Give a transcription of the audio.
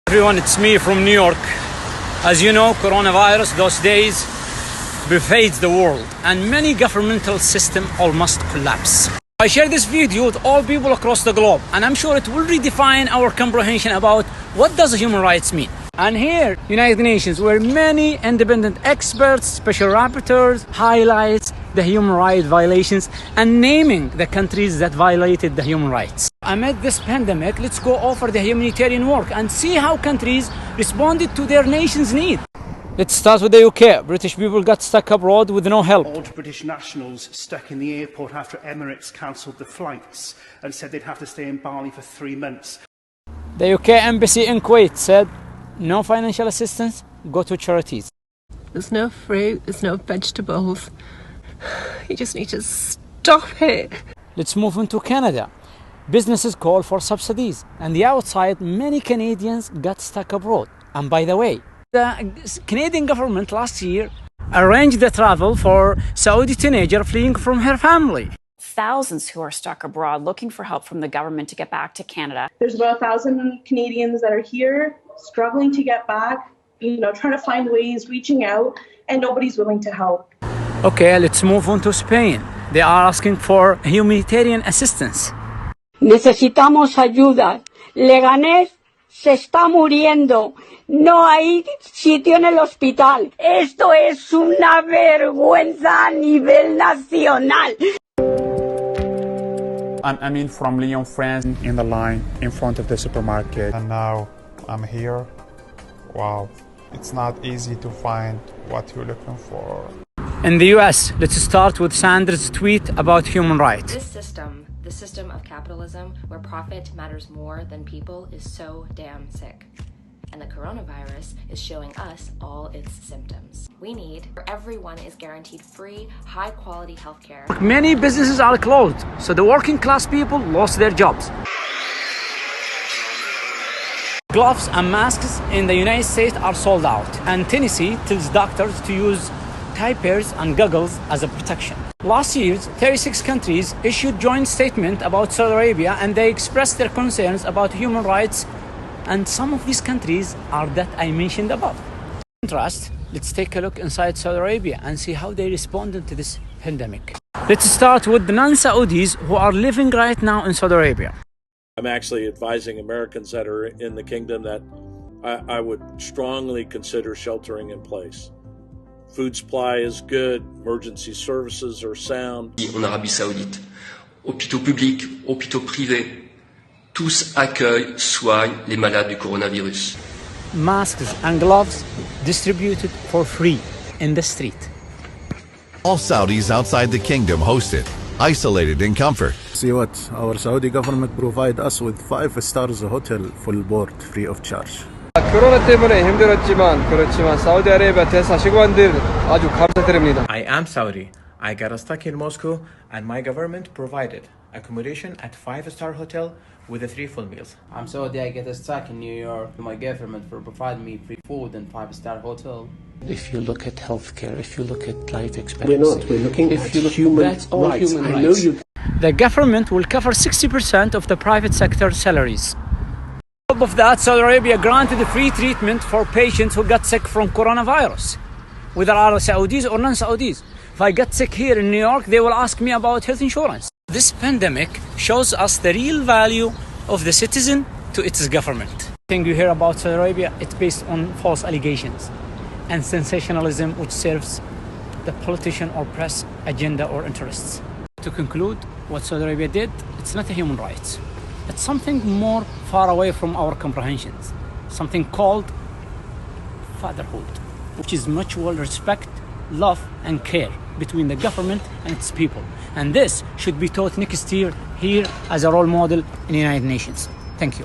Everyone, it's me from New York. As you know, coronavirus those days pervades the world and many governmental systems almost collapse. I share this video with all people across the globe, and I'm sure it will redefine our comprehension about what does human rights mean. And here, United Nations, where many independent experts, special rapporteurs highlights the human rights violations and naming the countries that violated the human rights. Amid this pandemic, let's go over the humanitarian work and see how countries responded to their nation's need. Let's start with the UK. British people got stuck abroad with no help. Old British nationals stuck in the airport after Emirates cancelled the flights and said they'd have to stay in Bali for 3 months. The UK embassy in Kuwait said, no financial assistance, go to charities. There's no fruit, there's no vegetables. You just need to stop it. Let's move into Canada. Businesses call for subsidies, and the outside, many Canadians got stuck abroad. And by the way, the Canadian government last year arranged the travel for Saudi teenager fleeing from her family. Thousands who are stuck abroad looking for help from the government to get back to Canada. There's about 1,000 Canadians that are here struggling to get back, trying to find ways, reaching out, and nobody's willing to help. Okay, let's move on to Spain. They are asking for humanitarian assistance. Necesitamos ayuda. Leganés se está muriendo. No hay sitio en el hospital. Esto es una vergüenza a nivel nacional. I'm Amin from Lyon, France. In the line in front of the supermarket. And now I'm here. Wow, it's not easy to find what you're looking for. In the US, let's start with Sandra's tweet about human rights. The system of capitalism where profit matters more than people is so damn sick. And the coronavirus is showing us all its symptoms. We need where everyone is guaranteed free, high-quality healthcare. Many businesses are closed, so the working class people lost their jobs. Gloves and masks in the United States are sold out, and Tennessee tells doctors to use diapers and goggles as a protection. Last year, 36 countries issued joint statement about Saudi Arabia, and they expressed their concerns about human rights, and some of these countries are that I mentioned above. In contrast, let's take a look inside Saudi Arabia and see how they responded to this pandemic. Let's start with the non-Saudis who are living right now in Saudi Arabia. I'm actually advising Americans that are in the kingdom that I would strongly consider sheltering in place. Food supply is good, emergency services are sound. En Arabie Saoudite, hôpitaux publics, hôpitaux privés, tous accueillent, soignent les malades du coronavirus. Masks and gloves distributed for free in the street. All Saudis outside the kingdom hosted, isolated in comfort. See what our Saudi government provide us with 5 stars hotel full board free of charge. 코로나 때문에 힘들었지만 그렇지만 사우디아라비아 대사 직원들 아주 감사드립니다. I am Saudi. I got stuck in Moscow and my government provided accommodation at 5-star hotel with 3 full meals. I'm Saudi. I get stuck in New York. My government for provide me free food and 5-star hotel. If you look at healthcare, if you look at life expectancy, we're looking at human that's all rights. human I know rights. The government will cover 60% of the private sector salaries. On top of that, Saudi Arabia granted free treatment for patients who got sick from coronavirus, whether are Saudis or non-Saudis. If I get sick here in New York, they will ask me about health insurance. This pandemic shows us the real value of the citizen to its government. Thing you hear about Saudi Arabia, it's based on false allegations and sensationalism, which serves the politician or press agenda or interests. To conclude, what Saudi Arabia did, it's not a human rights. It's something more far away from our comprehensions, something called fatherhood, which is mutual respect, love and care between the government and its people. And this should be taught next year here as a role model in the United Nations. Thank you.